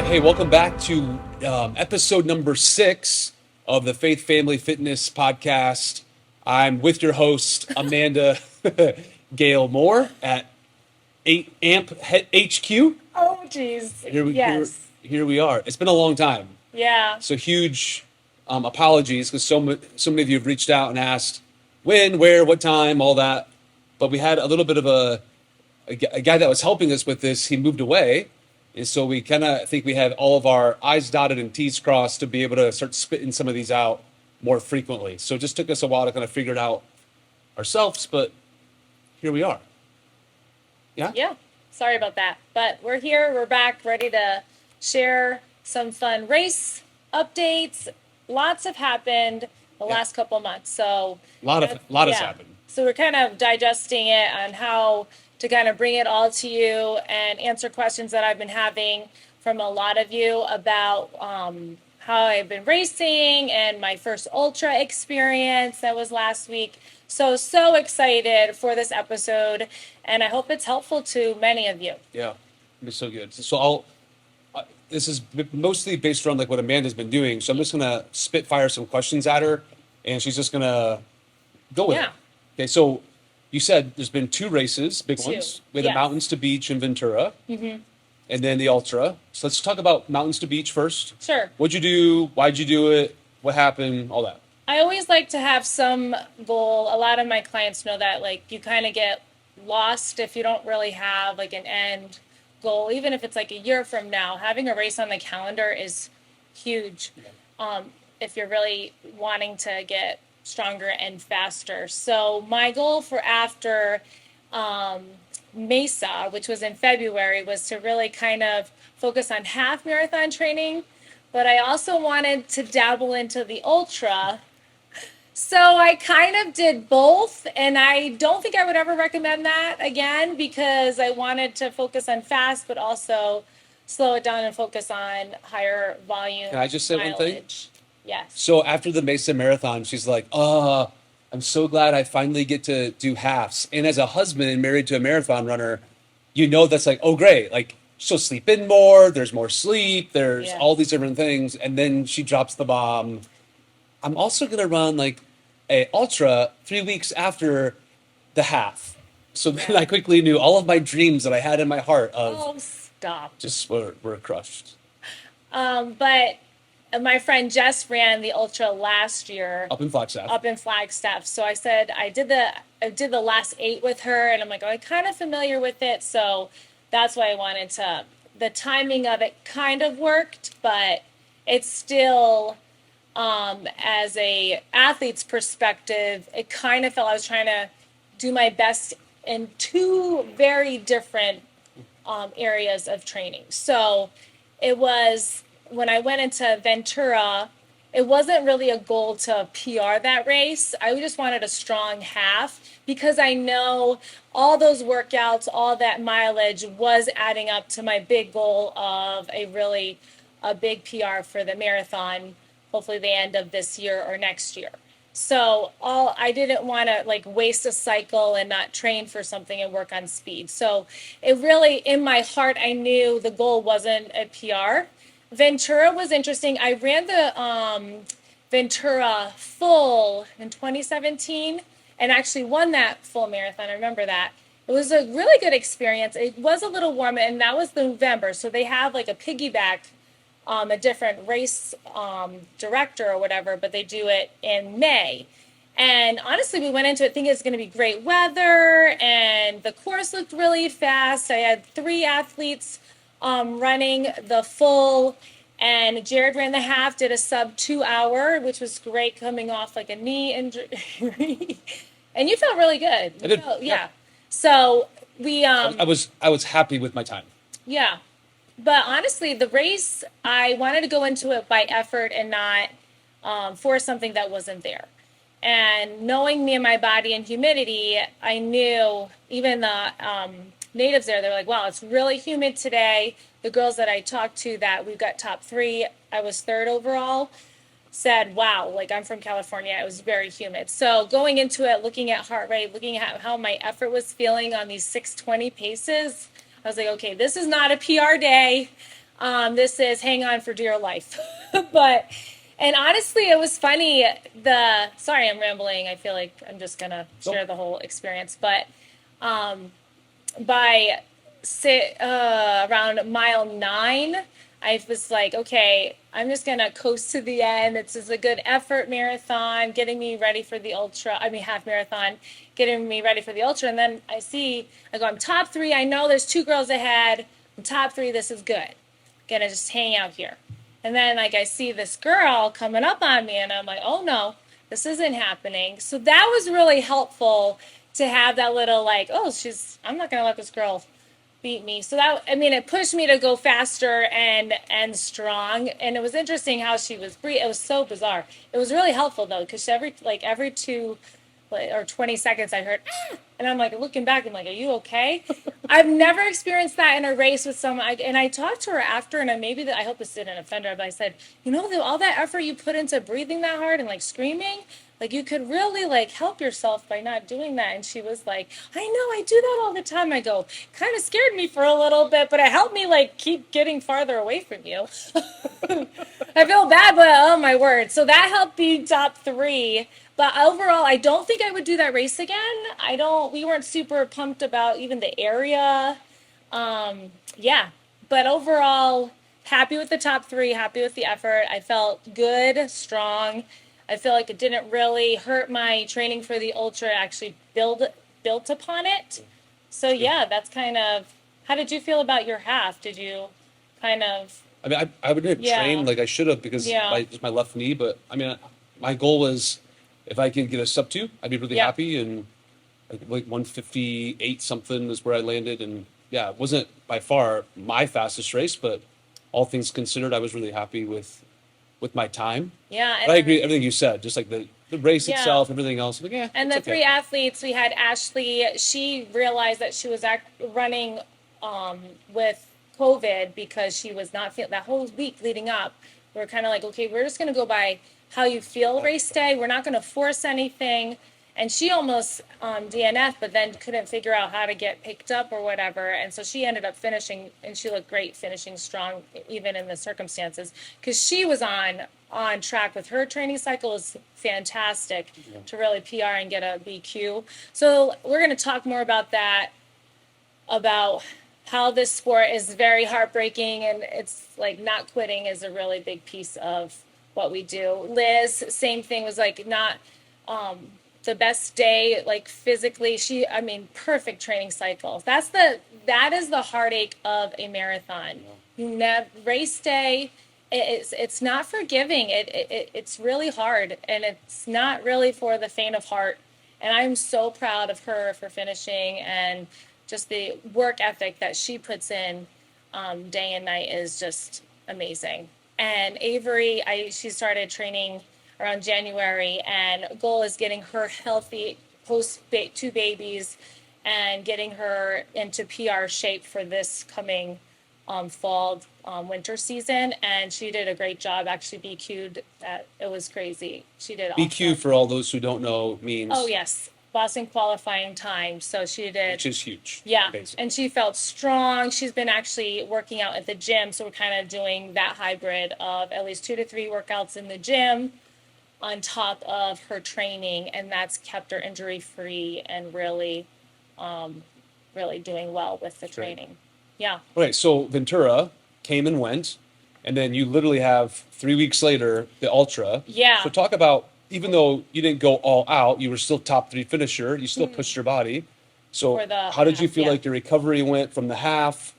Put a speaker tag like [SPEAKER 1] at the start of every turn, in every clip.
[SPEAKER 1] Hey, welcome back to episode number 6 of the Faith Family Fitness podcast. I'm with your host, Amanda Gail Moore at 8 AMP HQ.
[SPEAKER 2] Oh, geez.
[SPEAKER 1] Here we,
[SPEAKER 2] Yes.
[SPEAKER 1] here we are. It's been a long time.
[SPEAKER 2] Yeah.
[SPEAKER 1] So huge apologies because so many of you have reached out and asked when, where, what time, all that. But we had a little bit of a guy that was helping us with this. He moved away. And so we kind of think we have all of our I's dotted and T's crossed to be able to start spitting some of these out more frequently. So it just took us a while to kind of figure it out ourselves, but here we are. Yeah?
[SPEAKER 2] Yeah. Sorry about that. But we're here. We're back, ready to share some fun race updates. Lots have happened the last couple months. So
[SPEAKER 1] A lot has happened.
[SPEAKER 2] So we're kind of digesting it on how to kind of bring it all to you and answer questions that I've been having from a lot of you about how I've been racing and my first ultra experience that was last week. So excited for this episode, and I hope it's helpful to many of you.
[SPEAKER 1] Yeah, it's so good. So this is mostly based around like what Amanda's been doing. So I'm just gonna spitfire some questions at her, and she's just gonna go with it. Okay, so you said there's been 2 races, big ones, with the
[SPEAKER 2] Yes.
[SPEAKER 1] Mountains to Beach in Ventura, and then the Ultra. So let's talk about Mountains to Beach first.
[SPEAKER 2] Sure.
[SPEAKER 1] What'd you do? Why'd you do it? What happened? All that.
[SPEAKER 2] I always like to have some goal. A lot of my clients know that, like, you kind of get lost if you don't really have like an end goal. Even if it's like a year from now, having a race on the calendar is huge. If you're really wanting to get stronger and faster. So my goal for after Mesa, which was in February, was to really kind of focus on half marathon training, but I also wanted to dabble into the ultra. So I kind of did both, and I don't think I would ever recommend that again because I wanted to focus on fast, but also slow it down and focus on higher volume.
[SPEAKER 1] Can I just say one thing?
[SPEAKER 2] mileage. Yes.
[SPEAKER 1] So after the Mesa Marathon, she's like, "Oh, I'm so glad I finally get to do halves." And as a husband and married to a marathon runner, you know that's like, oh great, like she'll sleep in more. There's more sleep. There's
[SPEAKER 2] Yeah.
[SPEAKER 1] all these different things, and then she drops the bomb. I'm also gonna run like a ultra 3 weeks after the half. So then I quickly knew all of my dreams that I had in my heart of
[SPEAKER 2] Oh, stop.
[SPEAKER 1] just were crushed
[SPEAKER 2] But my friend Jess ran the ultra last year
[SPEAKER 1] up in Flagstaff.
[SPEAKER 2] up in Flagstaff. So I said I did the last 8 with her, and I'm like, oh, I'm kind of familiar with it, so that's why I wanted to. The timing of it kind of worked, but it's still, as a athlete's perspective, it kind of felt I was trying to do my best in 2 very different areas of training. So it was when I went into Ventura, it wasn't really a goal to PR that race. I just wanted a strong half because I know all those workouts, all that mileage was adding up to my big goal of a big PR for the marathon, hopefully the end of this year or next year. So I didn't want to like waste a cycle and not train for something and work on speed. So it really, in my heart, I knew the goal wasn't a PR. Ventura was interesting. I ran the Ventura full in 2017 and actually won that full marathon. I remember that. It was a really good experience. It was a little warm, and that was November. So they have like a piggyback, a different race director or whatever, but they do it in May. And honestly, we went into it thinking it's going to be great weather, and the course looked really fast. I had 3 athletes running the full, and Jared ran the half, did a sub 2 hour, which was great coming off like a knee injury. And you felt really good.
[SPEAKER 1] I did.
[SPEAKER 2] Yeah. So we
[SPEAKER 1] I was happy with my time.
[SPEAKER 2] yeah. But honestly, the race, I wanted to go into it by effort and not for something that wasn't there. And knowing me and my body and humidity, I knew even the natives there, they're like, wow, it's really humid today. The girls that I talked to that we've got top 3, I was 3rd overall, said, wow, like I'm from California. It was very humid. So going into it, looking at heart rate, looking at how my effort was feeling on these 620 paces, I was like, okay, this is not a PR day. This is hang on for dear life. But, and honestly, it was funny. Sorry, I'm rambling. I feel like I'm just going to share the whole experience. But by around mile 9, I was like, okay, I'm just gonna coast to the end. This is a good effort marathon, getting me ready for the ultra. I mean, half marathon, getting me ready for the ultra. And then I go, I'm top 3. I know there's 2 girls ahead. I'm top 3. This is good. Gonna just hang out here. And then like I see this girl coming up on me, and I'm like, oh no, this isn't happening. So that was really helpful to have that little like, oh, I'm not gonna let this girl beat me. So that, I mean, it pushed me to go faster and strong. And it was interesting how she was breathing. It was so bizarre. It was really helpful though, because every 2 or 20 seconds I heard, ah! And I'm like looking back, I'm like, are you okay? I've never experienced that in a race with someone. And I talked to her after, and I hope this didn't offend her, but I said, all that effort you put into breathing that hard and like screaming, like you could really like help yourself by not doing that. And she was like, I know, I do that all the time. I go, kind of scared me for a little bit, but it helped me like keep getting farther away from you. I feel bad, but oh my word. So that helped be top 3. But overall, I don't think I would do that race again. We weren't super pumped about even the area. Yeah. But overall, happy with the top 3, happy with the effort. I felt good, strong. I feel like it didn't really hurt my training for the ultra, actually built upon it. So yeah, that's kind of, how did you feel about your half? Did you kind of,
[SPEAKER 1] I mean, I would have
[SPEAKER 2] yeah,
[SPEAKER 1] trained like I should have because
[SPEAKER 2] yeah,
[SPEAKER 1] just my left knee. But I mean, my goal was if I could get a sub 2, I'd be really
[SPEAKER 2] yeah,
[SPEAKER 1] happy. And like 158 something is where I landed. And yeah, it wasn't by far my fastest race, but all things considered, I was really happy with my time.
[SPEAKER 2] yeah.
[SPEAKER 1] But I agree everything you said, just like the race
[SPEAKER 2] Yeah.
[SPEAKER 1] itself, everything else. Like, yeah,
[SPEAKER 2] And
[SPEAKER 1] it's
[SPEAKER 2] the
[SPEAKER 1] okay.
[SPEAKER 2] 3 athletes, we had Ashley. She realized that she was running with COVID because she was not feeling that whole week leading up. We were kind of like, okay, we're just going to go by how you feel race day. We're not going to force anything. And she almost DNF'd, but then couldn't figure out how to get picked up or whatever. And so she ended up finishing, and she looked great finishing strong, even in the circumstances, because she was on track with her training cycle is fantastic to really PR and get a BQ. So we're going to talk more about that, about how this sport is very heartbreaking, and it's like not quitting is a really big piece of what we do. Liz, same thing, was like not the best day, like physically. Perfect training cycle. That is the heartache of a marathon. Race day, it's not forgiving. It's really hard, and it's not really for the faint of heart. And I'm so proud of her for finishing, and just the work ethic that she puts in day and night is just amazing. And Avery, she started training around January, and goal is getting her healthy post 2 babies and getting her into PR shape for this coming fall winter season. And she did a great job. Actually BQ'd. It was crazy. She did
[SPEAKER 1] BQ,
[SPEAKER 2] awesome.
[SPEAKER 1] for all those who don't know, means
[SPEAKER 2] Oh yes, Boston qualifying time. So she did,
[SPEAKER 1] which is huge.
[SPEAKER 2] yeah,
[SPEAKER 1] Basically.
[SPEAKER 2] and she felt strong. She's been actually working out at the gym, so we're kind of doing that hybrid of at least 2 to 3 workouts in the gym on top of her training, and that's kept her injury free and really, really doing well with the
[SPEAKER 1] That's great.
[SPEAKER 2] training. Yeah.
[SPEAKER 1] Okay, so Ventura came and went, and then you literally have 3 weeks later the ultra.
[SPEAKER 2] Yeah.
[SPEAKER 1] So talk about, even though you didn't go all out, you were still top 3 finisher. You still pushed your body. So
[SPEAKER 2] For the
[SPEAKER 1] how did you
[SPEAKER 2] half,
[SPEAKER 1] feel
[SPEAKER 2] yeah.
[SPEAKER 1] like the recovery went from the half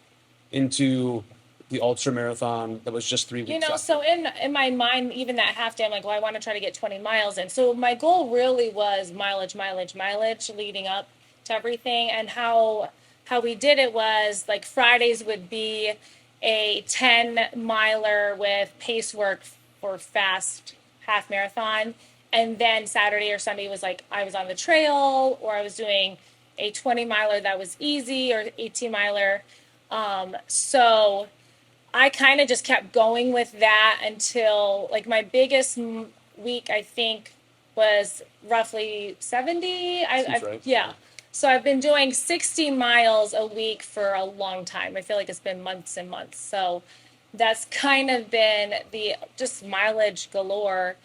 [SPEAKER 1] into the ultra marathon that was just 3 weeks after?
[SPEAKER 2] So in my mind, even that half day, I'm like, well, I want to try to get 20 miles in. So my goal really was mileage leading up to everything. And how we did it was like Fridays would be a 10-miler with pace work for fast half marathon. And then Saturday or Sunday was like I was on the trail, or I was doing a 20-miler that was easy, or 18-miler. So I kind of just kept going with that until like my biggest week, I think, was roughly 70.
[SPEAKER 1] Seems right.
[SPEAKER 2] Yeah. So I've been doing 60 miles a week for a long time. I feel like it's been months and months. So that's kind of been the just mileage galore,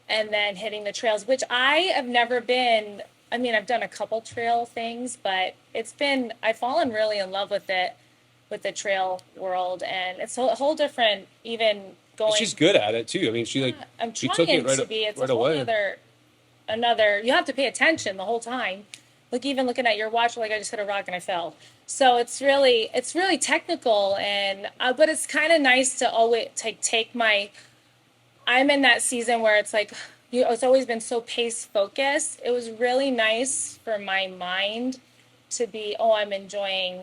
[SPEAKER 2] and then hitting the trails, which I have never been. I mean, I've done a couple trail things, but I've fallen really in love with it, with the trail world, and it's a whole different, even going.
[SPEAKER 1] She's good at it too. I mean,
[SPEAKER 2] I'm
[SPEAKER 1] she took it
[SPEAKER 2] trying to be. It's a
[SPEAKER 1] right
[SPEAKER 2] whole
[SPEAKER 1] away.
[SPEAKER 2] another, you have to pay attention the whole time. Like even looking at your watch, like I just hit a rock and I fell. So it's really technical, and but it's kind of nice to always take my. I'm in that season where it's like, it's always been so pace focused. It was really nice for my mind to be, oh, I'm enjoying,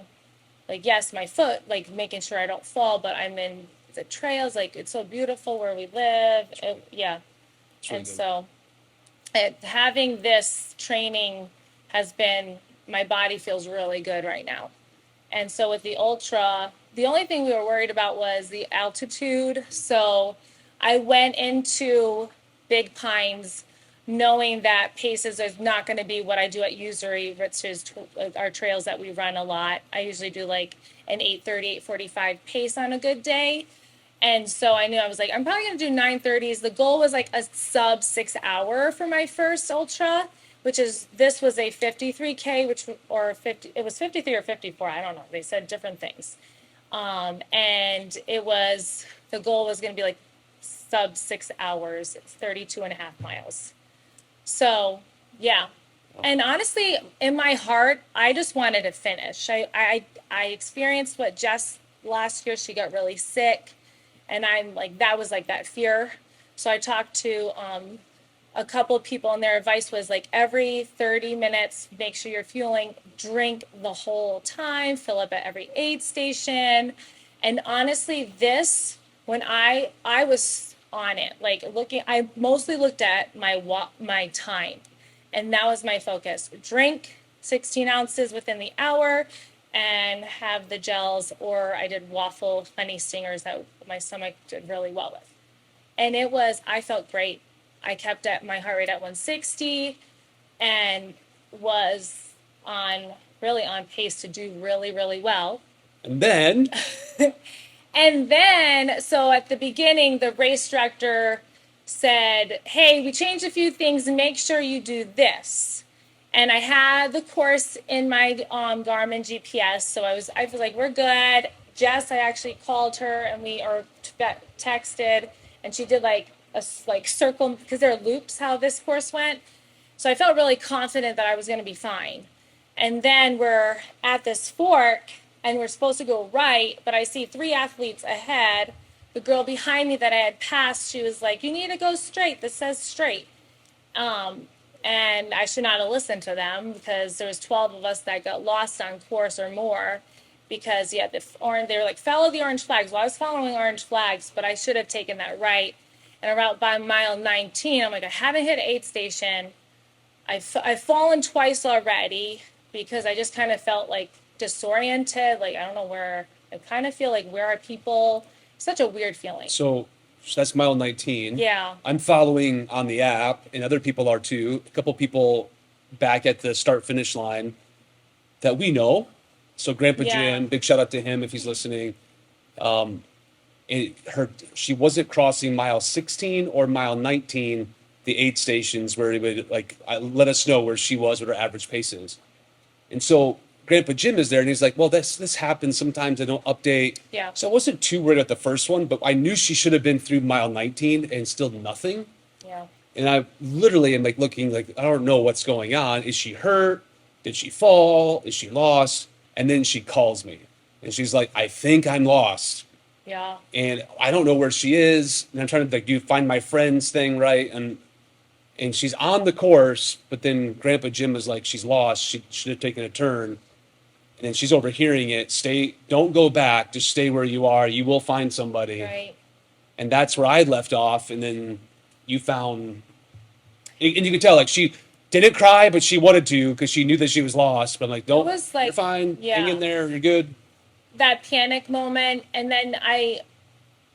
[SPEAKER 2] like, yes, my foot, like making sure I don't fall, but I'm in the trails. Like, it's so beautiful where we live. Yeah.
[SPEAKER 1] It's really
[SPEAKER 2] And
[SPEAKER 1] good.
[SPEAKER 2] so having this training has been, my body feels really good right now. And so with the ultra, the only thing we were worried about was the altitude. So I went into Big Pines knowing that paces is not going to be what I do at Usury, which is our trails that we run a lot. I usually do like an 8:30, 8:45 pace on a good day. And so I knew, I was like, I'm probably going to do 9:30s. The goal was like a sub 6 hour for my first ultra, which is, this was a 53K, or 50, it was 53 or 54. I don't know. They said different things. And the goal was going to be like sub 6 hours. It's 32 and a half miles. So, yeah. And honestly, in my heart, I just wanted to finish. I experienced what Jess last year, she got really sick. And I'm like, that was like that fear. So I talked to a couple of people, and their advice was like every 30 minutes, make sure you're fueling, drink the whole time, fill up at every aid station. And honestly, when I was on it, like looking, I mostly looked at my time, and that was my focus. Drink 16 ounces within the hour, and have the gels, or I did waffle honey stingers that my stomach did really well with. And I felt great. I kept at my heart rate at 160, and was really on pace to do really, really well.
[SPEAKER 1] And then
[SPEAKER 2] And then, so at the beginning, the race director said, hey, we changed a few things, and make sure you do this. And I had the course in my Garmin GPS, so I was like, we're good. Jess, I actually called her, and we texted, and she did like a circle, because there are loops how this course went. So I felt really confident that I was going to be fine. And then we're at this fork, and we're supposed to go right, but I see three athletes ahead. The girl behind me that I had passed, she was like, you need to go straight. This says straight. And I should not have listened to them, because there was 12 of us that got lost on course or more, because yeah, they were like, follow the orange flags. Well, I was following orange flags, but I should have taken that right. And around by mile 19, I'm like, I haven't hit aid station. I've fallen twice already, because I just kind of felt like disoriented. Like, I don't know where, I kind of feel like, where are people? Such a weird feeling.
[SPEAKER 1] so that's mile 19.
[SPEAKER 2] Yeah.
[SPEAKER 1] I'm following on the app, and other people are too. A couple people back at the start finish line that we know. So Grandpa
[SPEAKER 2] Yeah.
[SPEAKER 1] Jim, big shout out to him if he's listening. She wasn't crossing mile 16 or mile 19, the aid stations where he would let us know where she was, what her average pace is. And so Grandpa Jim is there, and he's like, well, this happens sometimes. I don't update.
[SPEAKER 2] Yeah.
[SPEAKER 1] So I wasn't too worried at the first one, but I knew she should have been through mile 19 and still nothing.
[SPEAKER 2] Yeah.
[SPEAKER 1] And I literally am like looking like, I don't know what's going on. Is she hurt? Did she fall? Is she lost? And then she calls me, and she's like, I think I'm lost.
[SPEAKER 2] Yeah.
[SPEAKER 1] And I don't know where she is. And I'm trying to do find my friends thing, right? And she's on the course, but then Grandpa Jim was like, she's lost. She should have taken a turn. And then she's overhearing it. Don't go back. Just stay where you are. You will find somebody.
[SPEAKER 2] Right.
[SPEAKER 1] And that's where I left off. And then you found, and you could tell, like, she didn't cry, but she wanted to, because she knew that she was lost. But I'm like, don't,
[SPEAKER 2] was like,
[SPEAKER 1] you're fine.
[SPEAKER 2] yeah.
[SPEAKER 1] Hang in there. You're good.
[SPEAKER 2] That panic moment. And then I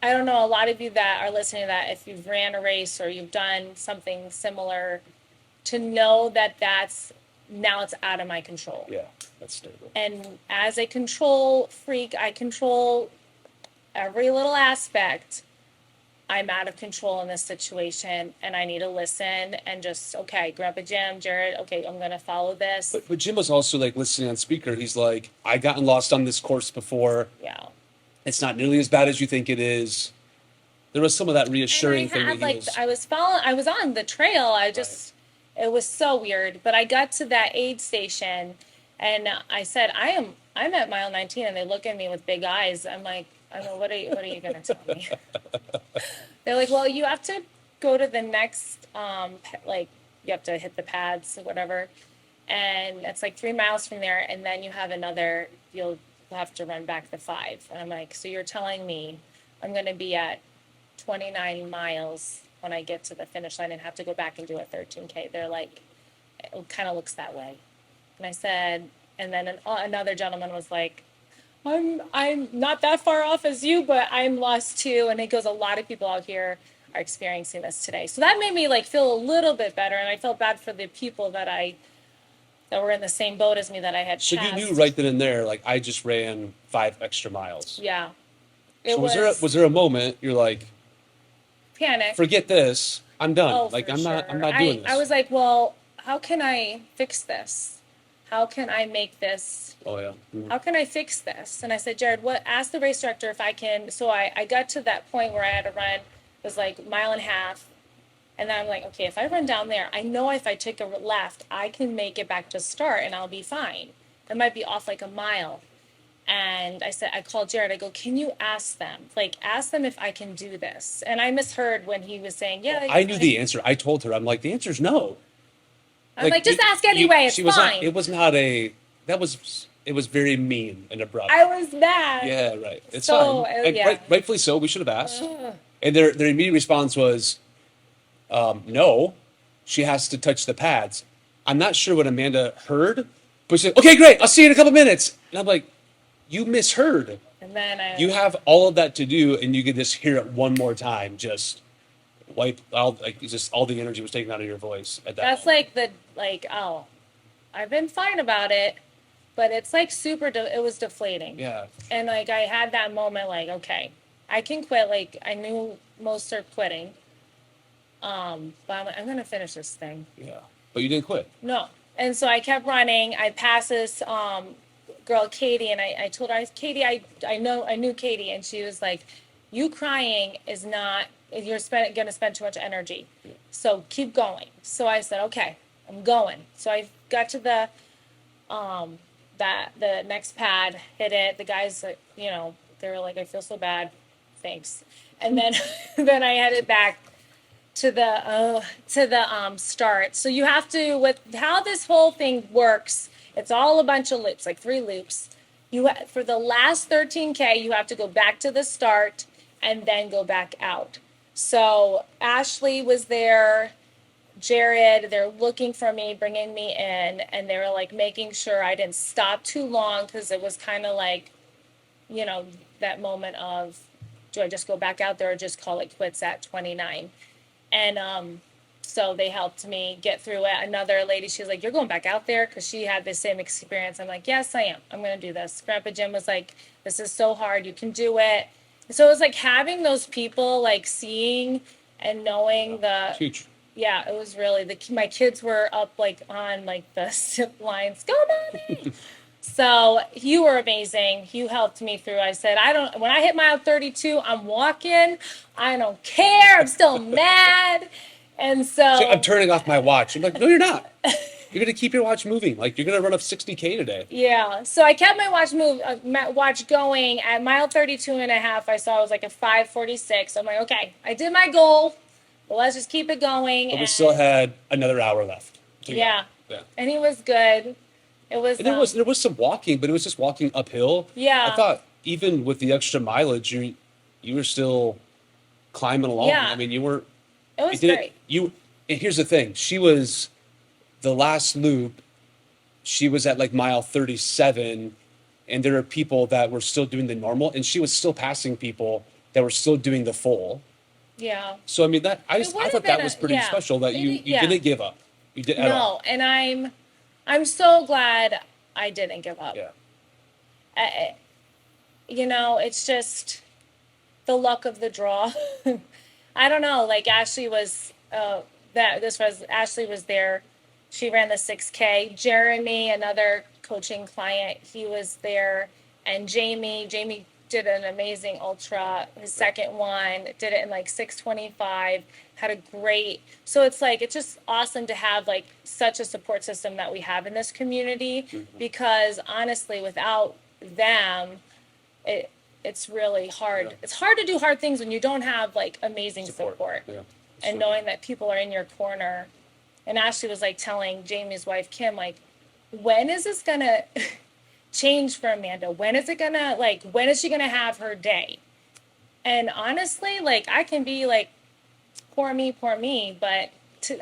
[SPEAKER 2] don't know, a lot of you that are listening to that, if you've ran a race or you've done something similar, to know that now it's out of my control.
[SPEAKER 1] Yeah, that's terrible.
[SPEAKER 2] And as a control freak, I control every little aspect, I'm out of control in this situation and I need to listen and just, okay, Grandpa Jim, Jared, okay, I'm going to follow this.
[SPEAKER 1] But Jim was also like listening on speaker. He's like, I gotten lost on this course before.
[SPEAKER 2] Yeah.
[SPEAKER 1] It's not nearly as bad as you think it is. There was some of that
[SPEAKER 2] And
[SPEAKER 1] reassuring
[SPEAKER 2] I
[SPEAKER 1] thing
[SPEAKER 2] had
[SPEAKER 1] that he
[SPEAKER 2] like,
[SPEAKER 1] was.
[SPEAKER 2] I was on the trail.
[SPEAKER 1] Right.
[SPEAKER 2] It was so weird. But I got to that aid station and I said, I'm at mile 19, and they look at me with big eyes. I'm like, I go, what are you going to tell me? They're like, well, you have to go to the next, like, you have to hit the pads or whatever. And it's like 3 miles from there. And then you have you'll have to run back the 5. And I'm like, so you're telling me I'm going to be at 29 miles when I get to the finish line and have to go back and do a 13K. They're like, it kind of looks that way. And I said, and then another gentleman was like, I'm not that far off as you, but I'm lost too. And he goes, a lot of people out here are experiencing this today. So that made me like feel a little bit better. And I felt bad for the people that were in the same boat as me that I had
[SPEAKER 1] So
[SPEAKER 2] passed.
[SPEAKER 1] you knew right then and there, like I just ran 5 extra miles.
[SPEAKER 2] Yeah.
[SPEAKER 1] So was there a moment you're like,
[SPEAKER 2] panic.
[SPEAKER 1] forget this, I'm done.
[SPEAKER 2] Oh,
[SPEAKER 1] Like
[SPEAKER 2] for
[SPEAKER 1] I'm not
[SPEAKER 2] sure.
[SPEAKER 1] doing this.
[SPEAKER 2] I was like, well, how can I fix this? How can I make this?
[SPEAKER 1] Oh yeah.
[SPEAKER 2] How can I fix this? And I said, Jared, ask the race director if I can. So I got to that point where I had to run, it was like 1.5 miles. And then I'm like, okay, if I run down there, I know if I take a left, I can make it back to start and I'll be fine. It might be off like 1 mile. And I called Jared, I go, can you ask them? Like, ask them if I can do this. And I misheard when he was saying, yeah.
[SPEAKER 1] I knew the answer. I told her, I'm like, the answer's no.
[SPEAKER 2] I'm like, just ask anyway, it's fine.
[SPEAKER 1] It was not it was very mean and abrupt.
[SPEAKER 2] I was mad.
[SPEAKER 1] Yeah, right. It's
[SPEAKER 2] So,
[SPEAKER 1] fine. And
[SPEAKER 2] yeah.
[SPEAKER 1] rightfully so, we should have asked. And their immediate response was, no, she has to touch the pads. I'm not sure what Amanda heard, but she said, okay, great, I'll see you in a couple minutes. And I'm like, you misheard.
[SPEAKER 2] And then
[SPEAKER 1] You have all of that to do, and you could just hear it one more time, just wipe all, like, just all the energy was taken out of your voice at that
[SPEAKER 2] that's
[SPEAKER 1] moment.
[SPEAKER 2] oh, I've been fine about it, but it's like it was deflating.
[SPEAKER 1] Yeah.
[SPEAKER 2] And like I had that moment, like, okay, I can quit. Like I knew most are quitting. But I'm gonna finish this thing.
[SPEAKER 1] Yeah. But you didn't quit.
[SPEAKER 2] No. And so I kept running. I passed this girl, Katie, and I told her, Katie, I knew Katie, and she was like, you crying is not, you're gonna spend too much energy. So keep going. So I said, okay, I'm going. So I got to the next pad, hit it. The guys, they were like, I feel so bad. Thanks. And then then I headed back to the start. So you have to, with how this whole thing works, it's all a bunch of loops, like 3 loops. For the last 13K, you have to go back to the start and then go back out. So Ashley was there, Jared, they're looking for me, bringing me in, and they were like making sure I didn't stop too long, because it was kind of like, that moment of, do I just go back out there or just call it quits at 29? And so they helped me get through it. Another lady, she was like, you're going back out there? Because she had the same experience. I'm like, yes, I am. I'm going to do this. Grandpa Jim was like, this is so hard. You can do it. So it was like having those people, like seeing and knowing
[SPEAKER 1] It's huge.
[SPEAKER 2] yeah, it was really, my kids were up like on like the zip lines. Go, Mommy! So you were amazing. You helped me through. I said, when I hit mile 32, I'm walking. I don't care. I'm still mad. And so
[SPEAKER 1] I'm turning off my watch. I'm like, no, you're not. You're going to keep your watch moving. Like, you're going to run up 60K today.
[SPEAKER 2] yeah. So I kept my watch going at mile 32 and a half. I saw it was like a 5:46. I'm like, okay, I did my goal. Well, let's just keep it going.
[SPEAKER 1] But we still had another hour left.
[SPEAKER 2] Yeah.
[SPEAKER 1] Yeah.
[SPEAKER 2] And he was good. It was.
[SPEAKER 1] And there was some walking, but it was just walking uphill.
[SPEAKER 2] Yeah.
[SPEAKER 1] I thought even with the extra mileage, you were still climbing along.
[SPEAKER 2] Yeah.
[SPEAKER 1] I mean, you were.
[SPEAKER 2] It was
[SPEAKER 1] You did
[SPEAKER 2] great.
[SPEAKER 1] And here's the thing. She was the last loop. She was at like mile 37, and there are people that were still doing the normal, and she was still passing people that were still doing the full.
[SPEAKER 2] Yeah.
[SPEAKER 1] So I mean I
[SPEAKER 2] would have
[SPEAKER 1] thought that
[SPEAKER 2] been
[SPEAKER 1] was pretty special that you
[SPEAKER 2] yeah.
[SPEAKER 1] didn't give up. You did at all.
[SPEAKER 2] No, and I'm so glad I didn't give up.
[SPEAKER 1] Yeah.
[SPEAKER 2] It's just, the luck of the draw. I don't know. Like Ashley was Ashley was there. She ran the 6K. Jeremy, another coaching client, he was there, and Jamie did an amazing ultra. His second one did it in like 6:25. Had a great. So it's like it's just awesome to have like such a support system that we have in this community because honestly, without them, it it's really hard.
[SPEAKER 1] Yeah.
[SPEAKER 2] It's hard to do hard things when you don't have like amazing support.
[SPEAKER 1] Yeah.
[SPEAKER 2] And knowing that people are in your corner. And Ashley was like telling Jamie's wife Kim, like, when is this gonna change for Amanda? When is it gonna when is she gonna have her day? And honestly, like I can be like, poor me, but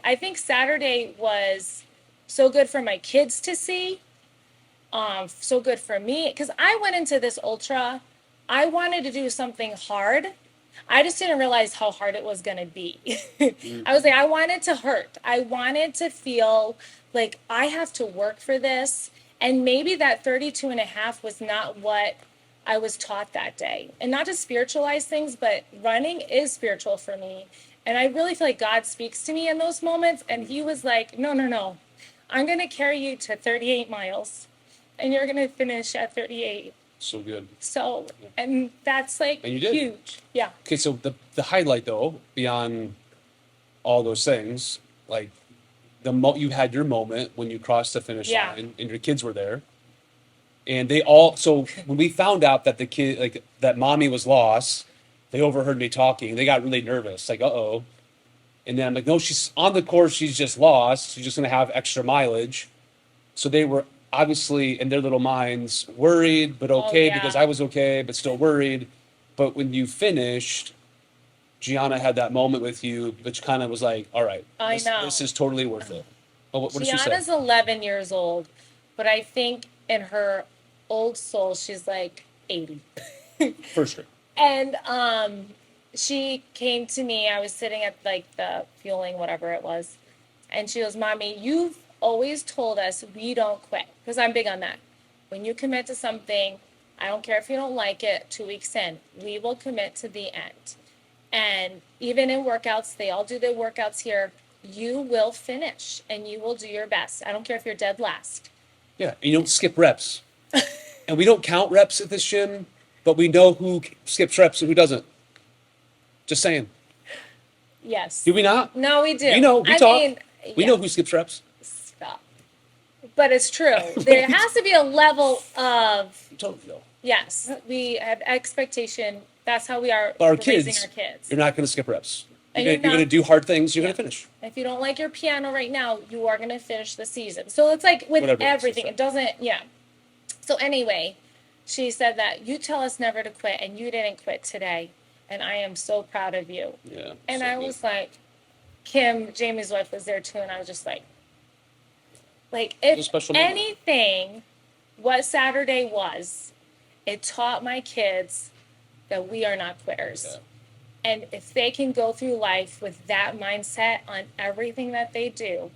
[SPEAKER 2] I think Saturday was so good for my kids to see. So good for me because I went into this ultra. I wanted to do something hard. I just didn't realize how hard it was going to be. I was like, I wanted to hurt. I wanted to feel like I have to work for this. And maybe that 32 and a half was not what I was taught that day. And not to spiritualize things, but running is spiritual for me. And I really feel like God speaks to me in those moments. And he was like, no. I'm going to carry you to 38 miles. And you're going to finish at 38.
[SPEAKER 1] So good.
[SPEAKER 2] So, and that's like
[SPEAKER 1] And you did.
[SPEAKER 2] huge. Yeah.
[SPEAKER 1] Okay, so the highlight though, beyond all those things, like you had your moment when you crossed the finish
[SPEAKER 2] Yeah.
[SPEAKER 1] line and your kids were there. And they all so when we found out that the kid like that mommy was lost, they overheard me talking. They got really nervous, like uh-oh. And then I'm like, no, she's on the course, she's just lost. She's just gonna have extra mileage. So they were obviously in their little minds worried, but okay,
[SPEAKER 2] yeah.
[SPEAKER 1] because I was okay, but still worried. But when you finished, Gianna had that moment with you, which kind of was like, all right,
[SPEAKER 2] I know.
[SPEAKER 1] this is totally worth it. Oh, what did she say?
[SPEAKER 2] Gianna's 11 years old, but I think in her old soul, she's like 80.
[SPEAKER 1] For sure.
[SPEAKER 2] And she came to me. I was sitting at like the fueling, whatever it was. And she goes, Mommy, you've always told us we don't quit. Because I'm big on that. When you commit to something, I don't care if you don't like it 2 weeks in, we will commit to the end. And even in workouts, they all do their workouts here. You will finish and you will do your best. I don't care if you're dead last.
[SPEAKER 1] Yeah, and you don't skip reps. And we don't count reps at this gym, but we know who skips reps and who doesn't. Just saying.
[SPEAKER 2] Yes.
[SPEAKER 1] Do we not?
[SPEAKER 2] No, we do.
[SPEAKER 1] We know. We talk. We
[SPEAKER 2] yeah.
[SPEAKER 1] know who skips reps.
[SPEAKER 2] Stop. But it's true. There has to be a level of
[SPEAKER 1] Totally. No.
[SPEAKER 2] yes. We have expectation. That's how we are
[SPEAKER 1] But our
[SPEAKER 2] raising
[SPEAKER 1] kids,
[SPEAKER 2] our kids.
[SPEAKER 1] you're not going to skip reps.
[SPEAKER 2] And
[SPEAKER 1] You're
[SPEAKER 2] you're
[SPEAKER 1] going to
[SPEAKER 2] not-
[SPEAKER 1] do hard things. You're
[SPEAKER 2] Yeah.
[SPEAKER 1] going to finish.
[SPEAKER 2] If you don't like your piano right now, you are going to finish the season. So it's like with
[SPEAKER 1] Whatever it is,
[SPEAKER 2] everything.
[SPEAKER 1] it's
[SPEAKER 2] It doesn't, yeah. So anyway, she said that you tell us never to quit and you didn't quit today. And I am so proud of you.
[SPEAKER 1] Yeah.
[SPEAKER 2] And
[SPEAKER 1] so
[SPEAKER 2] I
[SPEAKER 1] good.
[SPEAKER 2] was like, Kim, Jamie's wife, was there too. And I was just like if
[SPEAKER 1] a special moment.
[SPEAKER 2] anything, what Saturday was, it taught my kids that we are not quitters.
[SPEAKER 1] Yeah.
[SPEAKER 2] And if they can go through life with that mindset on everything that they do,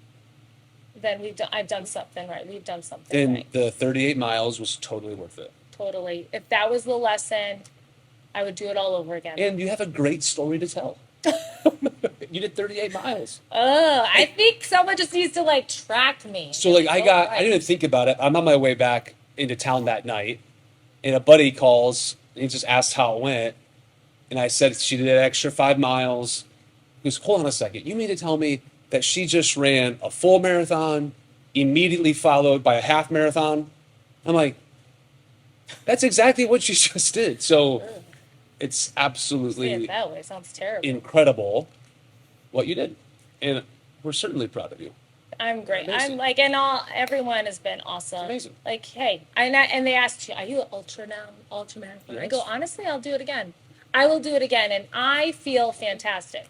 [SPEAKER 2] then I've done something right. We've done something
[SPEAKER 1] And
[SPEAKER 2] right.
[SPEAKER 1] the 38 miles was totally worth it.
[SPEAKER 2] Totally. If that was the lesson, I would do it all over again.
[SPEAKER 1] And you have a great story to tell. You did 38 miles.
[SPEAKER 2] I think someone just needs to like track me.
[SPEAKER 1] So like I didn't even think about it. I'm on my way back into town that night, and a buddy calls and he just asked how it went. And I said she did an extra 5 miles. He goes, hold on a second. You mean to tell me that she just ran a full marathon, immediately followed by a half marathon? I'm like, that's exactly what she just did. So it's
[SPEAKER 2] See it
[SPEAKER 1] absolutely
[SPEAKER 2] that way. Sounds terrible.
[SPEAKER 1] incredible what you did. And we're certainly proud of you.
[SPEAKER 2] I'm great.
[SPEAKER 1] Amazing.
[SPEAKER 2] I'm like, everyone has been awesome.
[SPEAKER 1] Amazing.
[SPEAKER 2] Like, hey, and they asked you, are you an ultra marathon? I
[SPEAKER 1] Yes.
[SPEAKER 2] go, honestly, I'll do it again. I will do it again, and I feel fantastic.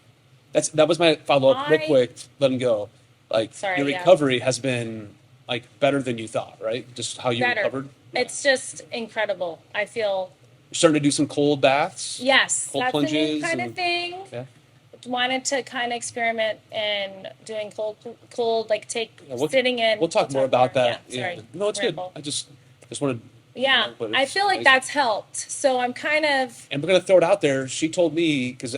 [SPEAKER 1] That was my follow-up real
[SPEAKER 2] I-
[SPEAKER 1] quick, let him go. Like
[SPEAKER 2] Sorry,
[SPEAKER 1] your
[SPEAKER 2] yeah.
[SPEAKER 1] recovery has been like better than you thought, right? Just how you
[SPEAKER 2] Better.
[SPEAKER 1] recovered.
[SPEAKER 2] It's just incredible. I feel
[SPEAKER 1] You're starting to do some cold baths.
[SPEAKER 2] yes,
[SPEAKER 1] Cold
[SPEAKER 2] that's a new
[SPEAKER 1] plunges
[SPEAKER 2] kind of
[SPEAKER 1] and-
[SPEAKER 2] thing.
[SPEAKER 1] Yeah.
[SPEAKER 2] Wanted to kind of experiment in doing cold like
[SPEAKER 1] Yeah,
[SPEAKER 2] sitting in.
[SPEAKER 1] We'll talk more about that.
[SPEAKER 2] Yeah, sorry.
[SPEAKER 1] No, it's good.
[SPEAKER 2] Ramble.
[SPEAKER 1] I just wanted
[SPEAKER 2] Yeah,
[SPEAKER 1] But
[SPEAKER 2] I
[SPEAKER 1] it's
[SPEAKER 2] feel like
[SPEAKER 1] amazing.
[SPEAKER 2] that's helped. So I'm kind of,
[SPEAKER 1] And we're gonna throw it out there. She told me because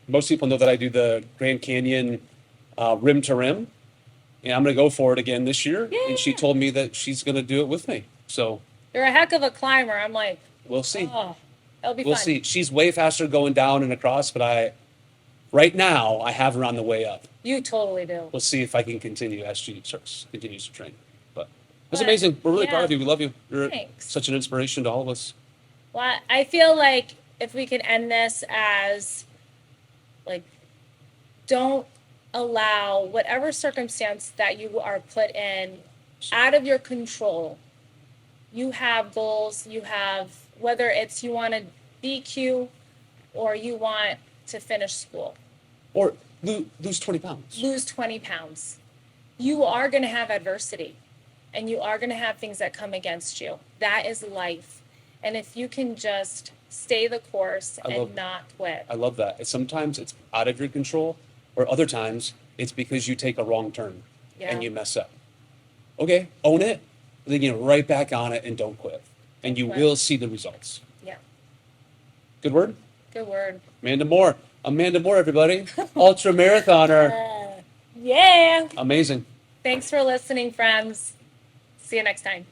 [SPEAKER 1] most people know that I do the Grand Canyon rim to rim, and I'm gonna go for it again this year. And she
[SPEAKER 2] yeah,
[SPEAKER 1] told me that she's gonna do it with me. So
[SPEAKER 2] you're a heck of a climber. I'm like,
[SPEAKER 1] we'll see.
[SPEAKER 2] oh, that'll be
[SPEAKER 1] We'll
[SPEAKER 2] fun.
[SPEAKER 1] see. She's way faster going down and across, but right now I have her on the way up.
[SPEAKER 2] You totally do.
[SPEAKER 1] We'll see if I can continue as she continues to train. But it's
[SPEAKER 2] But
[SPEAKER 1] amazing. We're really proud
[SPEAKER 2] yeah,
[SPEAKER 1] of you. We love you. You're
[SPEAKER 2] thanks.
[SPEAKER 1] such an inspiration to all of us.
[SPEAKER 2] Well, I feel like if we can end this as like, don't allow whatever circumstance that you are put in out of your control. You have goals, you have, whether it's you want to BQ or you want to finish school,
[SPEAKER 1] Or lose 20 pounds.
[SPEAKER 2] lose 20 pounds. You are going to have adversity and you are going to have things that come against you. That is life. And if you can just stay the course and not quit.
[SPEAKER 1] I love that. Sometimes it's out of your control, or other times it's because you take a wrong turn
[SPEAKER 2] Yeah.
[SPEAKER 1] and you mess up. Okay, own it, then get right back on it and don't quit. And you
[SPEAKER 2] quit.
[SPEAKER 1] will see the results.
[SPEAKER 2] Yeah.
[SPEAKER 1] Good word?
[SPEAKER 2] Good word.
[SPEAKER 1] Amanda Moore. Amanda Moore, everybody. Ultra marathoner.
[SPEAKER 2] Yeah.
[SPEAKER 1] Amazing.
[SPEAKER 2] Thanks for listening, friends. See you next time.